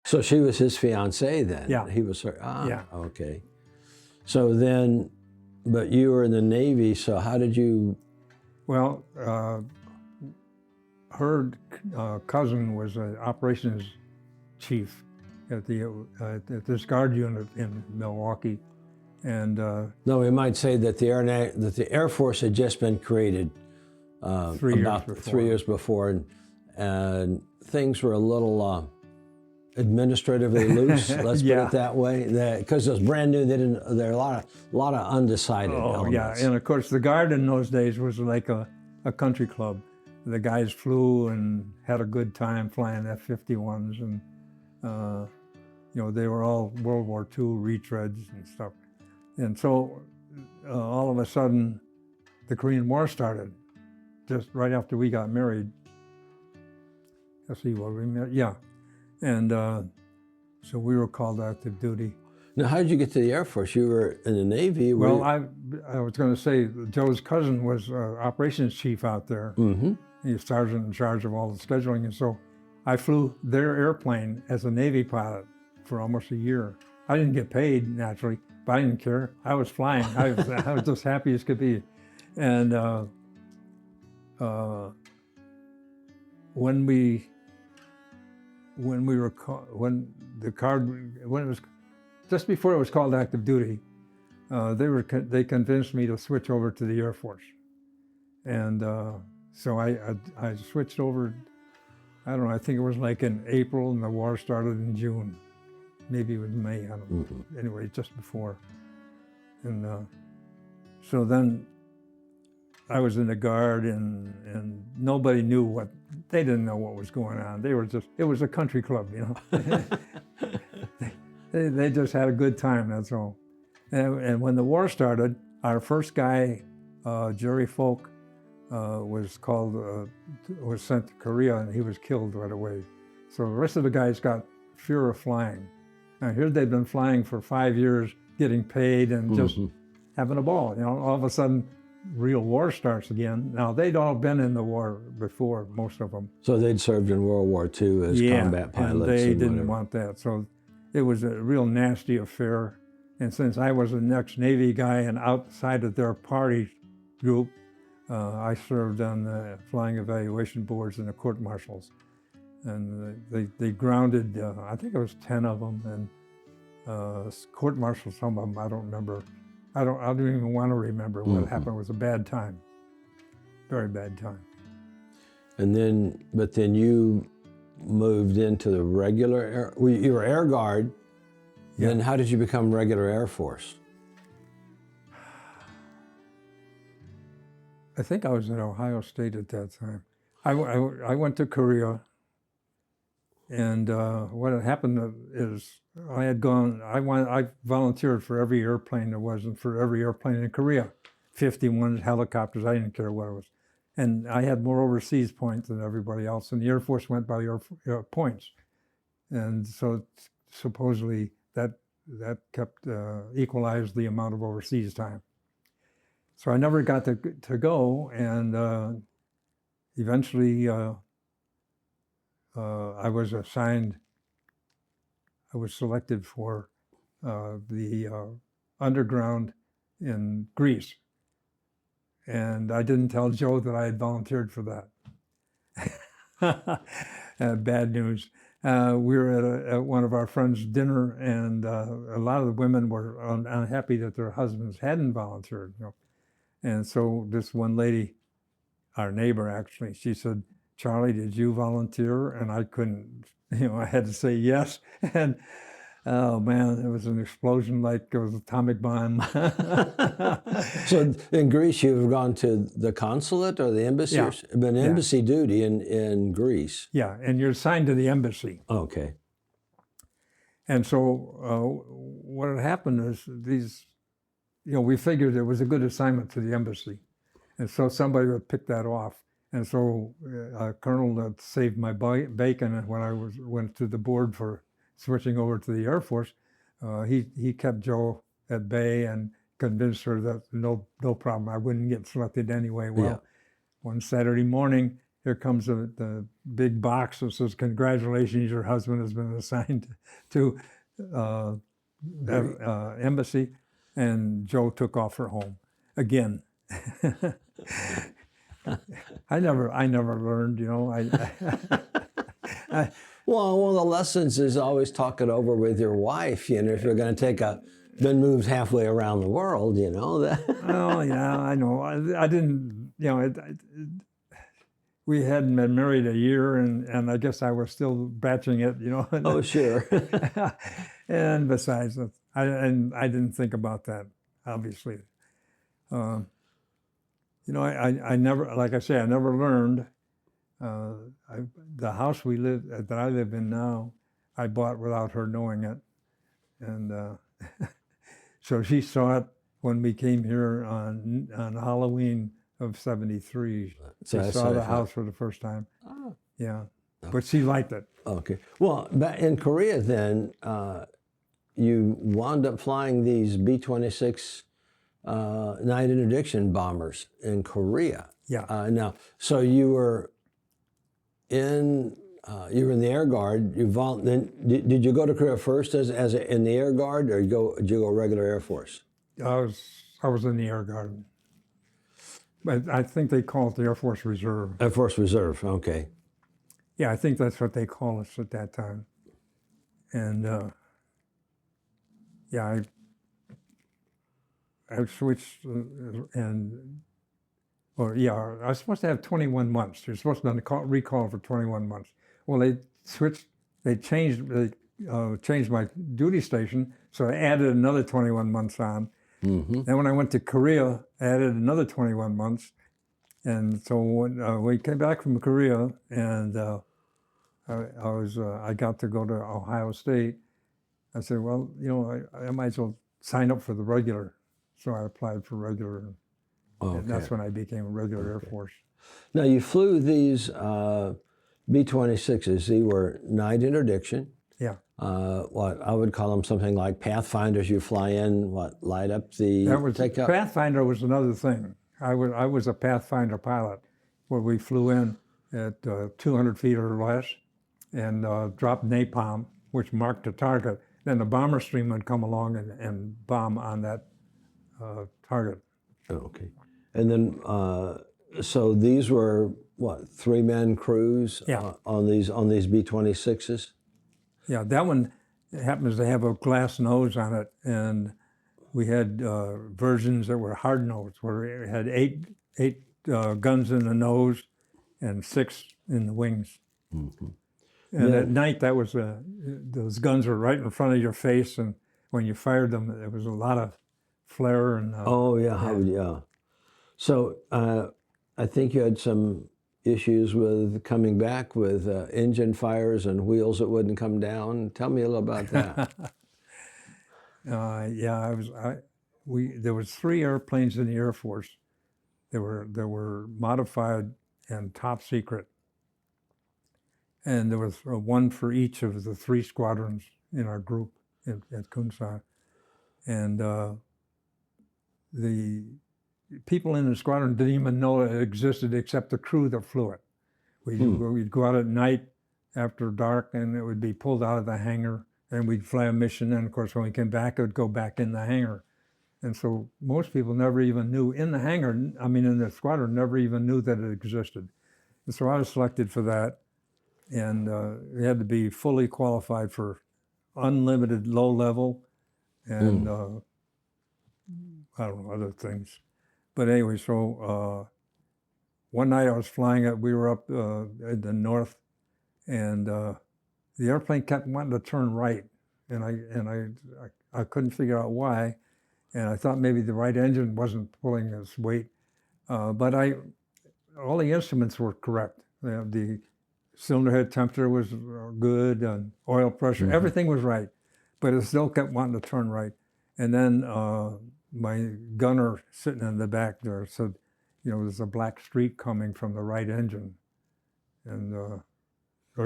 So she was his fiancée then? Yeah. He was her, Yeah. okay. So then, but you were in the Navy, so how did you? Well, her cousin was an operations chief at at this guard unit in Milwaukee, and No, we might say that the Air Force had just been created 3 years about before. 3 years before, and things were a little administratively loose. Let's put Yeah. it that way. Because it was brand new, there are a lot of undecided Oh yeah, elements. and of course the guard in those days was like a country club. The guys flew and had a good time flying F-51s, and you know, they were all World War II retreads and stuff. And so all of a sudden, the Korean War started, just right after we got married. Let's see, what we met, yeah. And so we were called active duty. Now, how did you get to the Air Force? You were in the Navy. Well, I was going to say, Joe's cousin was operations chief out there. Mm-hmm. He was sergeant in charge of all the scheduling, and so I flew their airplane as a Navy pilot for almost a year. I didn't get paid, naturally, but I didn't care. I was flying. I was just happy as could be. And when it was just before it was called active duty, they convinced me to switch over to the Air Force, and so I switched over. I don't know. I think it was like in April, and the war started in June. Maybe it was May. I don't know. Mm-hmm. Anyway, just before, and so then I was in the guard, and nobody knew what. They didn't know what was going on. They were just. It was a country club, you know. They just had a good time. That's all. And when the war started, our first guy, Jerry Folk, was sent to Korea, and he was killed right away. So the rest of the guys got fear of flying. Now here they've been flying for 5 years, getting paid and just having a ball. You know, all of a sudden, real war starts again. Now they'd all been in the war before, most of them. So they'd served in World War II as combat pilots. And they didn't whatever. want that. So it was a real nasty affair. And since I was an ex-Navy guy and outside of their party group, I served on the flying evaluation boards and the court martials. And they grounded, I think it was 10 of them, and court martials, some of them, I don't remember. I don't even want to remember what happened. It was a bad time, very bad time. And but then you moved into the regular air, you were Air Guard, Yeah. then how did you become regular Air Force? I think I was at Ohio State at that time. I went to Korea, and what had happened is I volunteered for every airplane there was, and for every airplane in Korea, 51 helicopters, I didn't care what it was. And I had more overseas points than everybody else, and the Air Force went by your points. And so supposedly that kept equalized the amount of overseas time. So I never got to go, and eventually I was selected for the underground in Greece. And I didn't tell Joe that I had volunteered for that. Bad news. We were at one of our friends' dinner, and a lot of the women were unhappy that their husbands hadn't volunteered. You know? And so this one lady, our neighbor actually, she said, "Charlie, did you volunteer?" And I couldn't, you know, I had to say yes. And oh man, it was an explosion like it was an atomic bomb. So in Greece, you've gone to the consulate or the embassy? Yeah. Been embassy duty in Greece. Yeah, and you're assigned to the embassy. Okay. And so what had happened is these, you know, we figured it was a good assignment to the embassy. And so somebody would pick that off. And so a colonel that saved my bacon when I went to the board for switching over to the Air Force, he kept Joe at bay and convinced her that no problem, I wouldn't get selected anyway. Well, Yeah. One Saturday morning, here comes the big box that says, "Congratulations, your husband has been assigned to embassy," and Joe took off for home again. I never learned, you know. Well, one of the lessons is always talk it over with your wife. You know, if you're going to been moved halfway around the world, you know that. Oh yeah, I know. I didn't, you know. We hadn't been married a year, and I guess I was still batching it, you know. Oh, sure. And besides, I didn't think about that, obviously. You know, I never, like I say, I never learned. The house that I live in now, I bought without her knowing it, and so she saw it when we came here on Halloween of '73. She saw the house for the first time. Oh. Yeah, but she liked it. Okay. Well, in Korea then, you wound up flying these B-26 night interdiction bombers in Korea. Yeah. Now, so you were in the Air Guard. Then did you go to Korea first as in the Air Guard, or did you go regular Air Force? I was in the Air Guard, but I think they call it the Air Force Reserve. Air Force Reserve. Okay. Yeah, I think that's what they call us at that time. And yeah, I switched I was supposed to have 21 months. You're supposed to recall for 21 months. Well, they changed my duty station, so I added another 21 months on. Mm-hmm. Then when I went to Korea, I added another 21 months. And so when we came back from Korea, and I got to go to Ohio State, I said, well, you know, I might as well sign up for the regular. So I applied for regular. Okay. And that's when I became a regular Air Force. Now you flew these B-26s. They were night interdiction. Yeah. What I would call them something like Pathfinders. You fly in, light up the takeoff. Pathfinder was another thing. I was a Pathfinder pilot, where we flew in at 200 feet or less and dropped napalm, which marked the target. Then the bomber stream would come along and bomb on that target. Okay. And then, so these were, 3-man crews on these B-26s? Yeah, that one happens to have a glass nose on it, and we had versions that were hard nose, where it had eight guns in the nose and 6 in the wings. Mm-hmm. And at night, that was those guns were right in front of your face, and when you fired them, there was a lot of flare and. Yeah. So I think you had some issues with coming back with engine fires and wheels that wouldn't come down. Tell me a little about that. There was 3 airplanes in the Air Force. They were modified and top secret, and there was one for each of the 3 squadrons in our group at Kunsai, and the people in the squadron didn't even know it existed except the crew that flew it. We'd go out at night after dark, and it would be pulled out of the hangar, and we'd fly a mission. And of course, when we came back, it would go back in the hangar. And so most people never even knew in the squadron, never even knew that it existed. And so I was selected for that, and we had to be fully qualified for unlimited low level and I don't know, other things. But anyway, so one night I was flying it. We were up in the north, and the airplane kept wanting to turn right, and I couldn't figure out why, and I thought maybe the right engine wasn't pulling its weight, but all the instruments were correct. The cylinder head temperature was good, and oil pressure, everything was right, but it still kept wanting to turn right, and then. My gunner sitting in the back there said, you know, there's a black streak coming from the right engine. And, or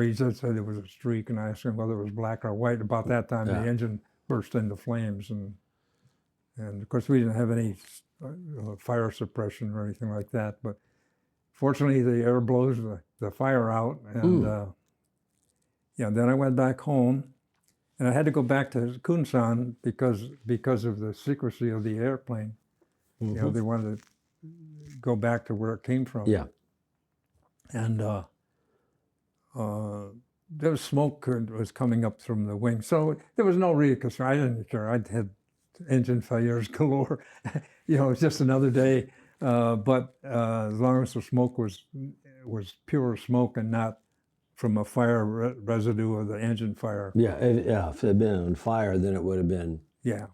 he just said it was a streak, and I asked him whether it was black or white. About that time, the engine burst into flames. And of course, we didn't have any fire suppression or anything like that. But fortunately, the air blows the fire out, and then I went back home, and I had to go back to Kunsan because of the secrecy of the airplane. They wanted to go back to where it came from. Yeah. And there was smoke was coming up from the wing, so there was no real concern. I didn't care. I'd had engine failures galore. It was just another day. But as long as the smoke was pure smoke and not from a fire residue of the engine fire. Yeah, if it had been on fire, then it would have been. Yeah,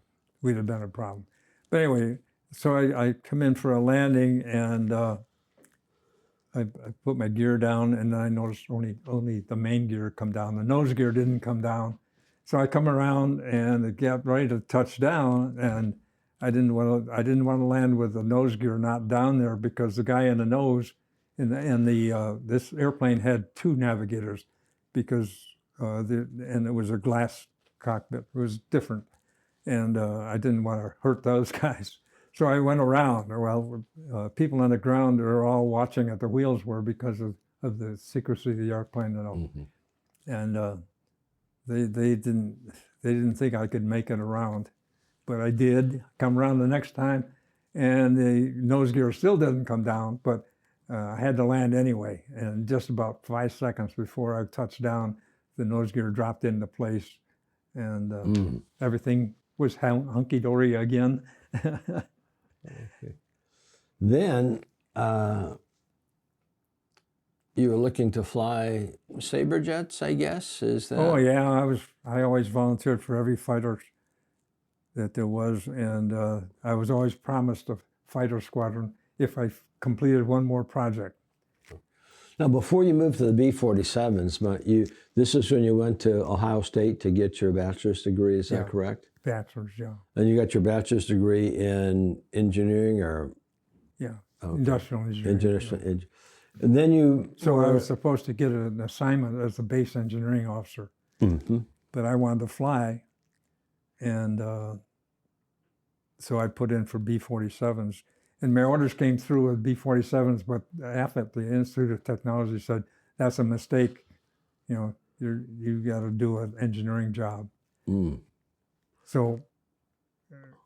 we'd have been a problem. But anyway, so I come in for a landing, and I put my gear down, and I noticed only the main gear come down. The nose gear didn't come down. So I come around, and it got ready to touch down, and I didn't want to land with the nose gear not down there, because the guy in the nose, this airplane had two navigators, because and it was a glass cockpit. It was different, and I didn't want to hurt those guys. So I went around. Well, people on the ground are all watching at the wheels were, because of the secrecy of the airplane and all. And they didn't think I could make it around, but I did come around the next time, and the nose gear still didn't come down, but I had to land anyway. And just about 5 seconds before I touched down, the nose gear dropped into place, and everything was hunky-dory again. Okay. Then you were looking to fly Sabre jets, I guess. Is that? Oh yeah, I always volunteered for every fighter that there was, and I was always promised a fighter squadron if I completed one more project. Now, before you moved to the B-47s, but this is when you went to Ohio State to get your bachelor's degree. Is that correct? Bachelor's, yeah. And you got your bachelor's degree in engineering, or? Yeah, Okay. industrial engineering. And then you. So I was supposed to get an assignment as a base engineering officer, but I wanted to fly, and so I put in for B-47s. And my orders came through with B-47s, but AFIT, the Institute of Technology, said, that's a mistake. You got to do an engineering job. So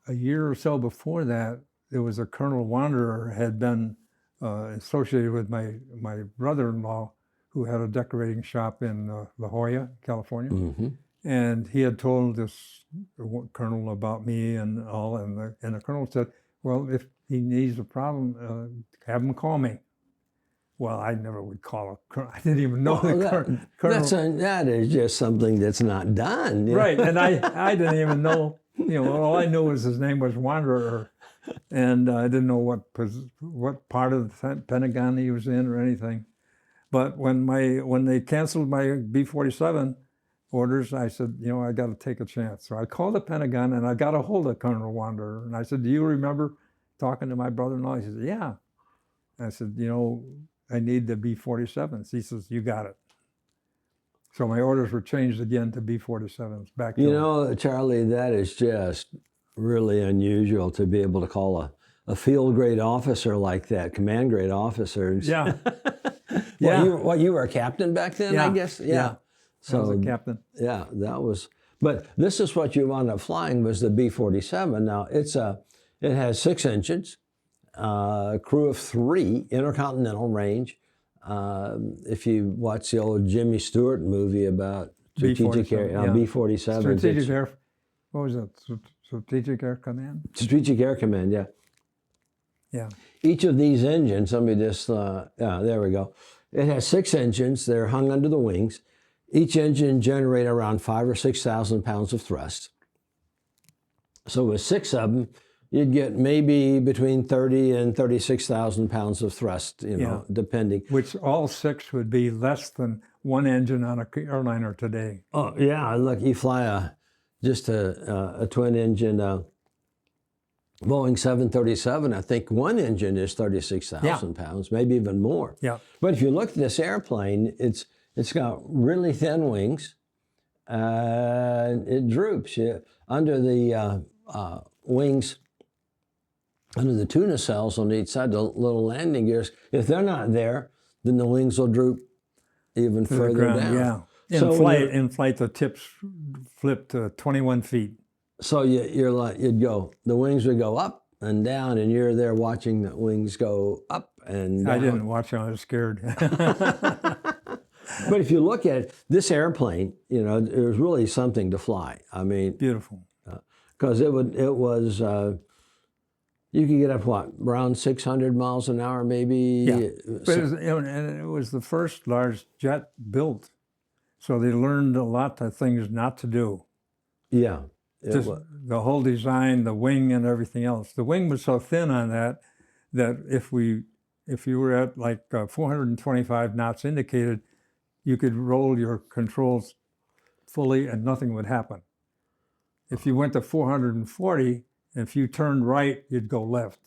a year or so before that, there was a Colonel Wanderer had been associated with my brother-in-law, who had a decorating shop in La Jolla, California. And he had told this colonel about me and all, and the colonel said, well, if he needs a problem, have him call me. Well, I never would call a colonel. I didn't even know the colonel. That is just something that's not done. Right, and I didn't even know, all I knew was his name was Wanderer, and I didn't know what part of the Pentagon he was in or anything. But when they canceled my B-47 orders, I said, I got to take a chance. So I called the Pentagon, and I got a hold of Colonel Wanderer, and I said, do you remember talking to my brother-in-law? He said, yeah. And I said, I need the B-47s. He says, you got it. So my orders were changed again to B-47s. Back to Charlie, that is just really unusual to be able to call a field grade officer like that, command grade officers. Yeah. You were a captain back then, I guess? Yeah. So I was a captain. Yeah, that was. But this is what you wound up flying, was the B-47. Now it has 6 engines, crew of 3, intercontinental range. If you watch the old Jimmy Stewart movie about strategic air, B-47. Strategic Air, what was it? Strategic Air Command? Strategic Air Command, yeah. Yeah. Each of these engines, let me just, there we go. It has 6 engines. They're hung under the wings. Each engine generates around 5,000 or 6,000 pounds of thrust. So with 6 of them, you'd get maybe between 30 and 36,000 pounds of thrust, depending. Which all 6 would be less than 1 engine on an airliner today. Oh yeah, look, you fly just a twin engine Boeing 737. I think 1 engine is 36,000 pounds, maybe even more. Yeah. But if you look at this airplane, it's got really thin wings. It droops under the wings. under the tuna cells on each side, the little landing gears. If they're not there, then the wings will droop even To the further ground, down. yeah. So In flight, the tips flip to 21 feet. So you're like, the wings would go up and down, and you're there watching the wings go up and down. I didn't watch it, I was scared. But if you look at it, this airplane, it was really something to fly. I mean, Beautiful. Because it was, you could get up, around 600 miles an hour, maybe? Yeah. But it was the first large jet built. So they learned a lot of things not to do. Yeah. Just the whole design, the wing and everything else. The wing was so thin on that if you were at like 425 knots indicated, you could roll your controls fully and nothing would happen. If you went to 440, if you turned right, you'd go left,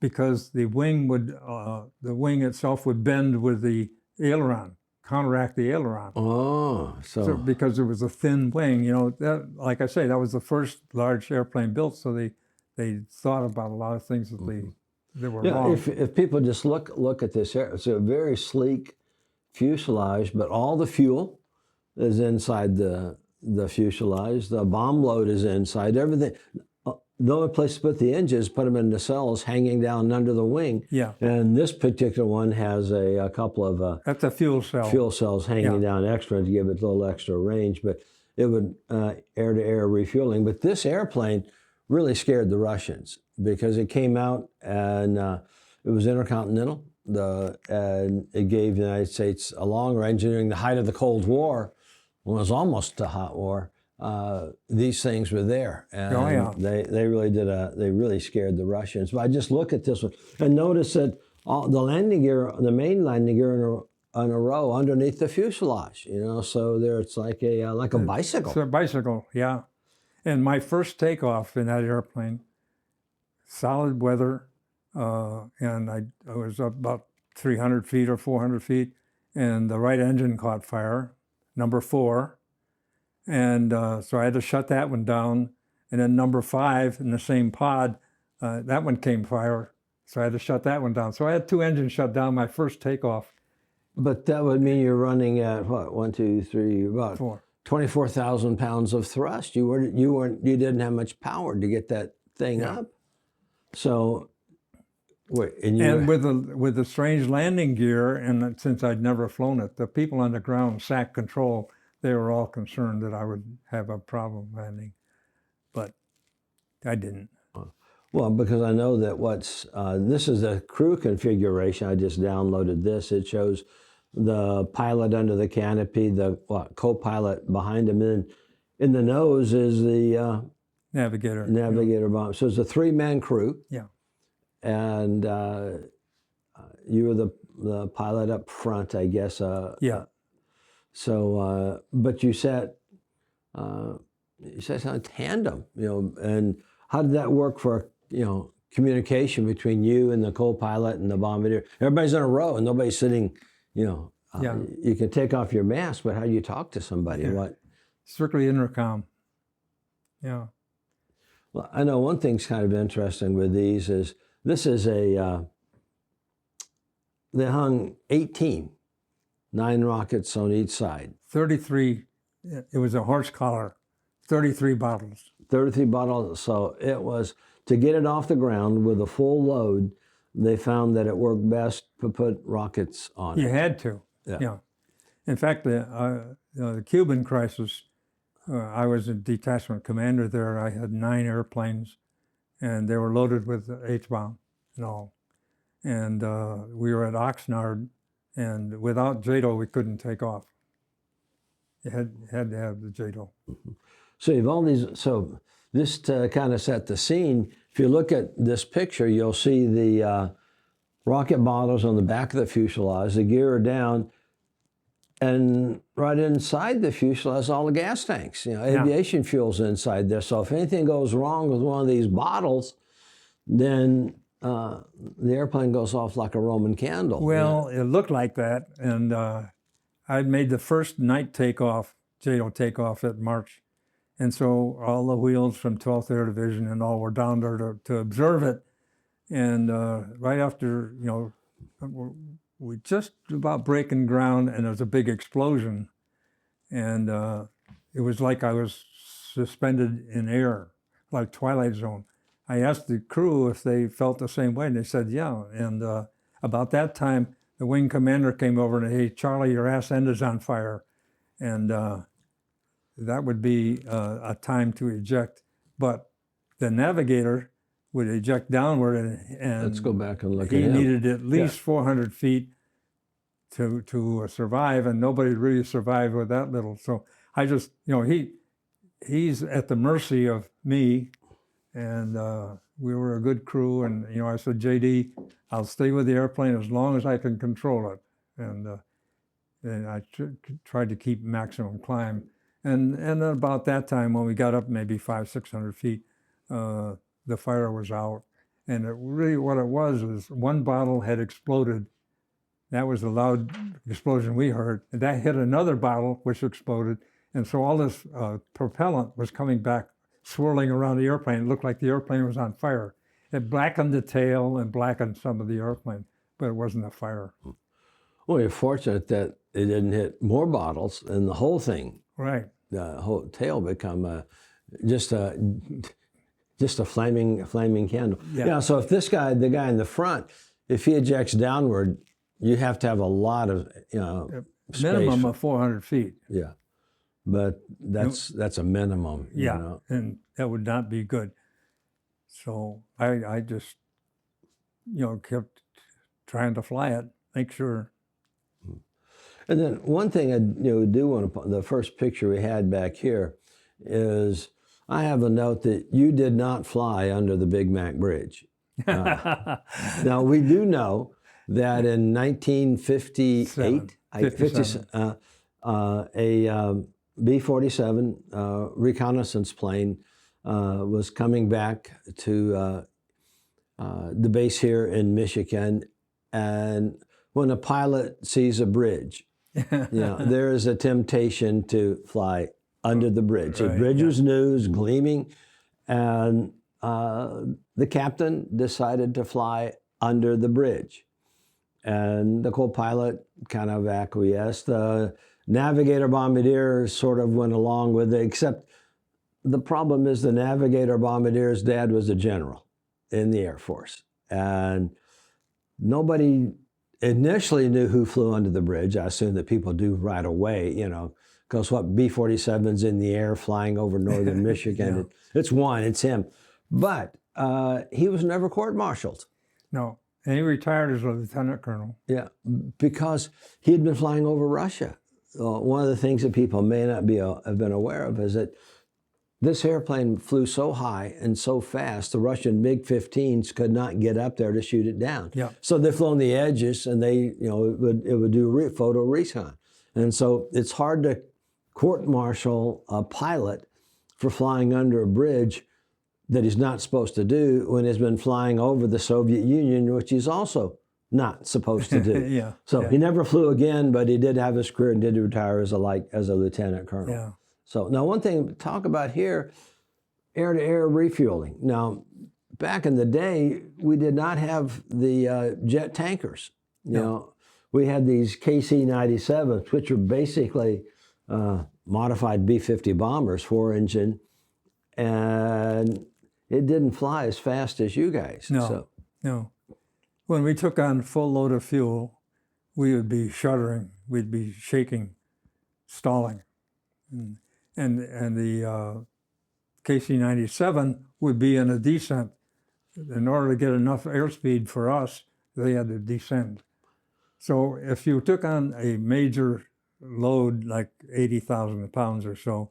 because the wing itself would bend with the aileron, counteract the aileron. Oh, so because it was a thin wing, that, like I say, that was the first large airplane built. So they thought about a lot of things that were wrong. If people just look at this, it's a very sleek fuselage, but all the fuel is inside the fuselage. The bomb load is inside. Everything. The only place to put the engines, put them in the cells hanging down under the wing. Yeah. And this particular one has a couple of that's a fuel cell. Fuel cells hanging down extra to give it a little extra range, but it would air-to-air refueling. But this airplane really scared the Russians because it came out and it was intercontinental. And it gave the United States a long range during the height of the Cold War, when it was almost a hot war. These things were there, and they really scared the Russians. But I just look at this one and notice that the landing gear, the main landing gear, in a row underneath the fuselage. So there it's like a bicycle. It's a bicycle, yeah. And my first takeoff in that airplane, solid weather, and I was up about 300 feet or 400 feet, and the right engine caught fire, number 4. And so I had to shut that one down. And then number 5 in the same pod, that one came fire. So I had to shut that one down. So I had 2 engines shut down my first takeoff. But that would mean you're running at what? 1, 2, 3, about 24,000 pounds of thrust. You didn't have much power to get that thing up. So, and with the strange landing gear, and since I'd never flown it, the people on the ground, SAC control, they were all concerned that I would have a problem landing, but I didn't. Well, because I know that this is a crew configuration. I just downloaded this. It shows the pilot under the canopy, the co-pilot behind him, and in the nose is the navigator bomb. So it's a 3-man crew. Yeah. And you were the pilot up front, I guess. Yeah. So, but you sat on tandem, and how did that work for, communication between you and the co-pilot and the bombardier? Everybody's in a row and nobody's sitting, you can take off your mask, but how do you talk to somebody? What? Strictly intercom. Yeah. Well, I know one thing's kind of interesting with these is this is they hung 18. 9 rockets on each side. 33, it was a horse collar, 33 bottles. 33 bottles, so it was, to get it off the ground with a full load, they found that it worked best to put rockets on it. You had to, yeah. In fact, the Cuban crisis, I was a detachment commander there. I had 9 airplanes, and they were loaded with H-bomb and all. And we were at Oxnard, and without JATO, we couldn't take off. You had to have the JATO. Mm-hmm. So you have all these. So this to kind of set the scene. If you look at this picture, you'll see the rocket bottles on the back of the fuselage. The gear are down, and right inside the fuselage, all the gas tanks. Aviation fuel's inside there. So if anything goes wrong with one of these bottles, then the airplane goes off like a Roman candle. Well, it looked like that, and I'd made the first night takeoff, JATO takeoff at March, and so all the wheels from 12th Air Division and all were down there to observe it, And right after, we just about breaking ground, and there was a big explosion. And it was like I was suspended in air, like Twilight Zone. I asked the crew if they felt the same way, and they said, yeah. And about that time, the wing commander came over and, hey, Charlie, your ass end is on fire. And that would be a time to eject. But the navigator would eject downward, and Let's go back and look at he him. needed at least 400 feet to survive, and nobody really survived with that little. So I just, he's at the mercy of me, and we were a good crew. And I said, JD, I'll stay with the airplane as long as I can control it, and I tried to keep maximum climb. And about that time, when we got up maybe 500-600 feet, the fire was out. And what it was one bottle had exploded. That was the loud explosion we heard. And that hit another bottle, which exploded. And so all this propellant was coming back, swirling around the airplane. It looked like the airplane was on fire. It blackened the tail and blackened some of the airplane, but it wasn't a fire. Well, you're fortunate that it didn't hit more bottles and the whole thing. Right. The whole tail become just a flaming candle. Yeah. So if the guy in the front, if he ejects downward, you have to have a lot of minimum of 400 feet. Yeah, but that's a minimum. Yeah, and that would not be good. So I just kept trying to fly it, make sure. And then one thing I do want to, the first picture we had back here is, I have a note that you did not fly under the Big Mac Bridge. Now, we do know that in 1958, a B-47 reconnaissance plane was coming back to the base here in Michigan, and when a pilot sees a bridge, there is a temptation to fly under the bridge. The bridge was new, gleaming, and the captain decided to fly under the bridge. And the co-pilot kind of acquiesced. The navigator bombardier sort of went along with it, except the problem is the navigator bombardier's dad was a general in the Air Force. And nobody initially knew who flew under the bridge. I assume that people do right away, because what, B-47's in the air flying over northern Michigan. It's him. But he was never court-martialed. No, and he retired as a lieutenant colonel. Yeah, because he had been flying over Russia. One of the things that people may not have been aware of is that this airplane flew so high and so fast, the Russian MiG-15s could not get up there to shoot it down. Yeah. So they flew on the edges, and it would do photo recon. And so it's hard to court-martial a pilot for flying under a bridge that he's not supposed to do when he's been flying over the Soviet Union, which he's also not supposed to do. He never flew again, but he did have his career and did retire as a lieutenant colonel. Yeah. So now one thing to talk about here, air-to-air refueling. Now, back in the day, we did not have the jet tankers. We had these KC-97s, which are basically modified B-50 bombers, 4-engine, and it didn't fly as fast as you guys. No. When we took on full load of fuel, we would be shuddering, we'd be shaking, stalling. And the KC-97 would be in a descent. In order to get enough airspeed for us, they had to descend. So if you took on a major load, like 80,000 pounds or so,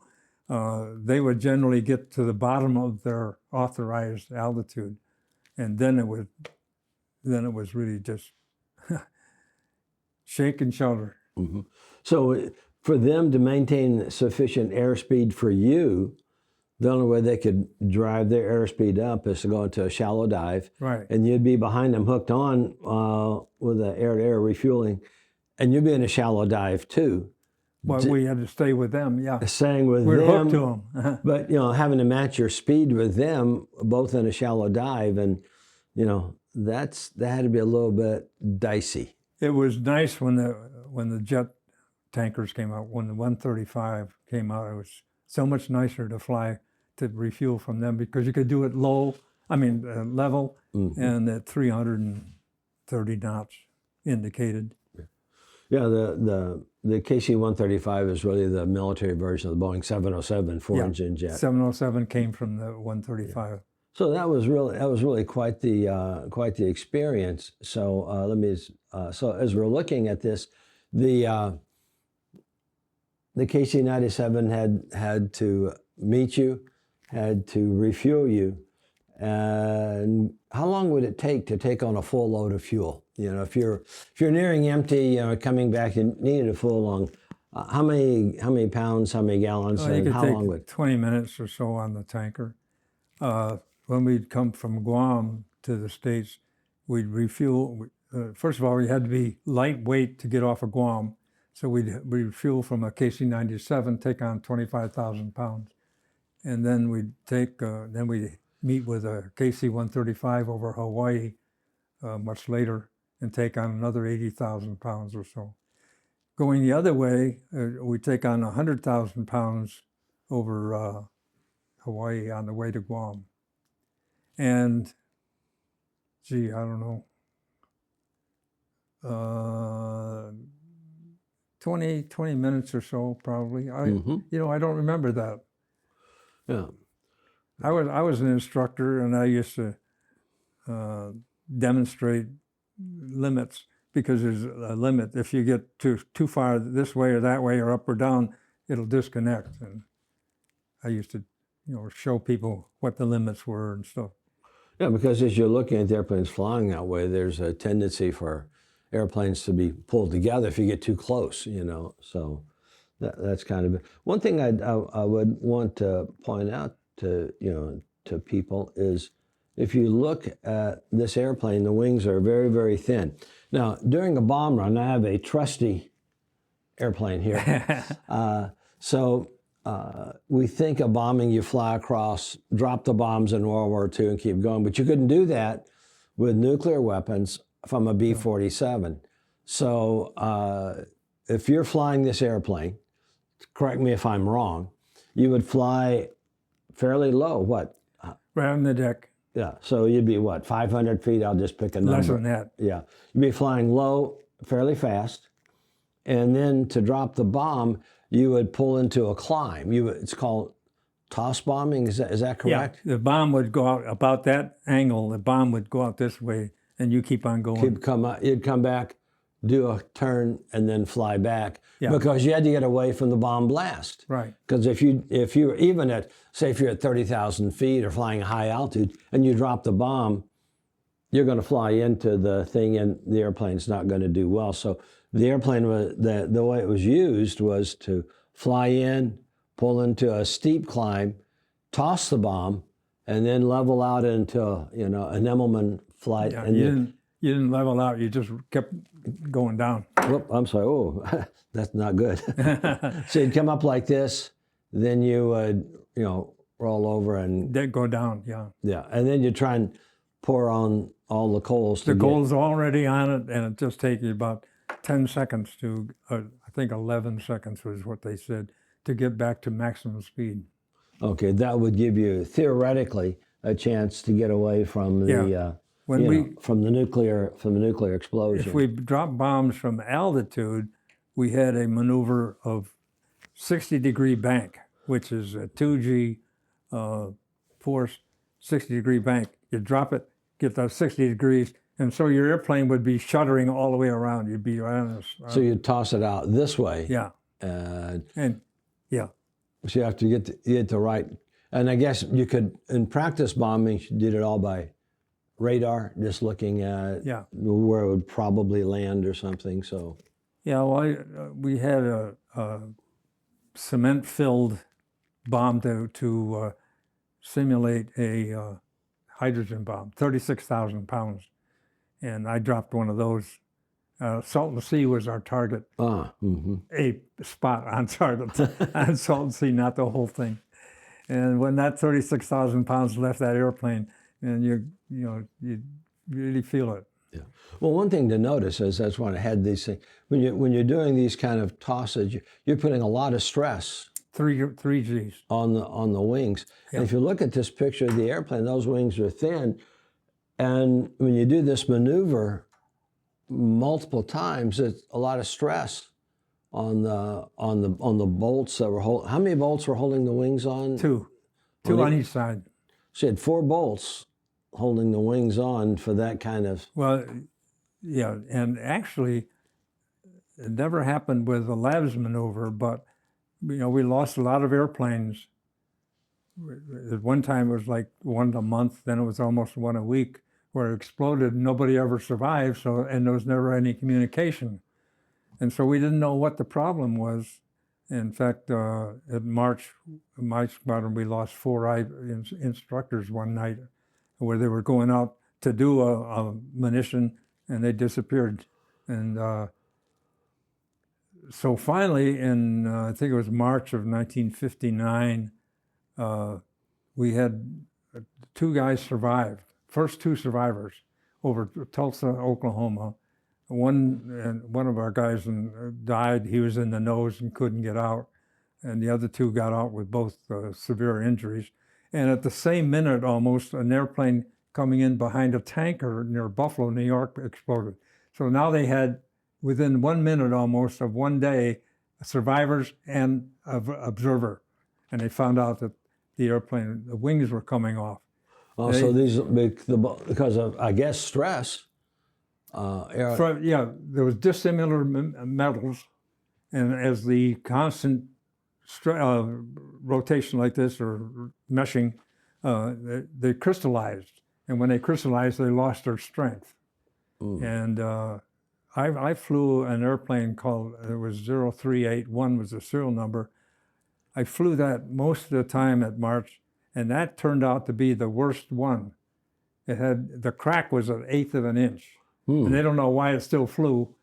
they would generally get to the bottom of their authorized altitude, and then it was really just shake and shudder. Mm-hmm. So for them to maintain sufficient airspeed for you, the only way they could drive their airspeed up is to go into a shallow dive. Right. And you'd be behind them hooked on with the air-to-air refueling, and you'd be in a shallow dive too. Well, we had to stay with them, Staying with them. We're hooked to them. But, having to match your speed with them, both in a shallow dive, and, that had to be a little bit dicey. It was nice when the jet tankers came out. When the 135 came out, it was so much nicer to fly to refuel from them because you could do it level, and at 330 knots indicated. Yeah, the KC-135 is really the military version of the Boeing 707 four-engine jet. 707 came from the 135. Yeah. So that was really quite the experience. So so as we're looking at this, the KC-97 had to meet you, had to refuel you, and how long would it take to take on a full load of fuel? You know, if you're nearing empty, coming back, you needed a full long. How many pounds, how many gallons, and how long would? 20 minutes or so on the tanker. When we'd come from Guam to the States, we'd refuel. First of all, we had to be lightweight to get off of Guam. So we'd refuel from a KC-97, take on 25,000 pounds. And then we'd meet with a KC-135 over Hawaii much later and take on another 80,000 pounds or so. Going the other way, we take on 100,000 pounds over Hawaii on the way to Guam. And, I don't know, 20 minutes or so probably. I don't remember that. Yeah. I was an instructor, and I used to demonstrate limits because there's a limit. If you get too far this way or that way or up or down, it'll disconnect. And I used to, show people what the limits were and stuff. Yeah, because as you're looking at the airplanes flying that way, there's a tendency for airplanes to be pulled together if you get too close, So that's kind of it. One thing I would want to point out to people is if you look at this airplane, the wings are very, very thin. Now, during a bomb run, I have a trusty airplane here. We think of bombing, you fly across, drop the bombs in World War II and keep going, but you couldn't do that with nuclear weapons from a B-47. So if you're flying this airplane, correct me if I'm wrong, you would fly fairly low, what? Right on the deck. Yeah, so you'd be what, 500 feet? I'll just pick a number. Less than that. Yeah, you'd be flying low, fairly fast, and then to drop the bomb, you would pull into a climb. It's called toss bombing, is that correct? Yeah, the bomb would go out about that angle, the bomb would go out this way, and you keep on going. You'd come back, do a turn, and then fly back, because you had to get away from the bomb blast. Right. Because if you're even at, say if you're at 30,000 feet or flying a high altitude, and you drop the bomb, you're going to fly into the thing, and the airplane's not going to do well. So the airplane, the way it was used was to fly in, pull into a steep climb, toss the bomb, and then level out into an Immelman flight. Yeah, and you didn't level out. You just kept going down. Whoop, I'm sorry. Oh, that's not good. So you'd come up like this, then you would, roll over and then go down. Yeah. Yeah, and then you try and pour on all the coals. The coal's already on it, and it just takes you about 10 seconds to, I think 11 seconds was what they said, to get back to maximum speed. Okay, that would give you theoretically a chance to get away from the from the nuclear explosion. If we drop bombs from altitude, we had a maneuver of 60-degree bank, which is a 2G force, 60-degree bank. You drop it, get those 60 degrees, and so your airplane would be shuddering all the way around. You'd be right on this. So you'd toss it out this way. Yeah. So you have to get the right, and I guess you could, in practice bombing, you did it all by radar, just looking at where it would probably land or something. So. Yeah, well, we had a cement-filled bomb to simulate a hydrogen bomb, 36,000 pounds. And I dropped one of those. Salton Sea was our target. A spot on target on Salton Sea, not the whole thing. And when that 36,000 pounds left that airplane, and you really feel it. Yeah. Well, one thing to notice is that's when I had these things. When you're doing these kind of tosses, you're putting a lot of stress Three Gs. on the wings. Yeah. And if you look at this picture of the airplane, those wings are thin. And when you do this maneuver multiple times, it's a lot of stress on the bolts that were holding. How many bolts were holding the wings on? Two on each side. So you had 4 bolts holding the wings on for that kind of. Well, yeah, and actually, it never happened with the Labs maneuver, but we lost a lot of airplanes. At one time, it was like one a month, then it was almost one a week, where it exploded. Nobody ever survived, and there was never any communication. And so we didn't know what the problem was. In fact, at my squadron, we lost 4 instructors one night where they were going out to do a munition, and they disappeared. And so finally, in I think it was March of 1959, we had 2 guys survive. First 2 survivors over Tulsa, Oklahoma. One of our guys died. He was in the nose and couldn't get out, and the other 2 got out with both severe injuries. And at the same minute, almost, an airplane coming in behind a tanker near Buffalo, New York, exploded. So now they had, within 1 minute almost of one day, survivors and an observer, and they found out that the wings were coming off. So these because of, I guess, stress. There was dissimilar metals, and as the constant rotation like this or meshing, they crystallized, and when they crystallized, they lost their strength. And I flew an airplane called, it was 0381 was the serial number. I flew that most of the time at March, and that turned out to be the worst one. The crack was 1/8 of an inch. And they don't know why it still flew.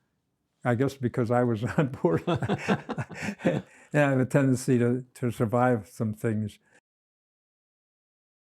I guess because I was on board. I have a tendency to survive some things.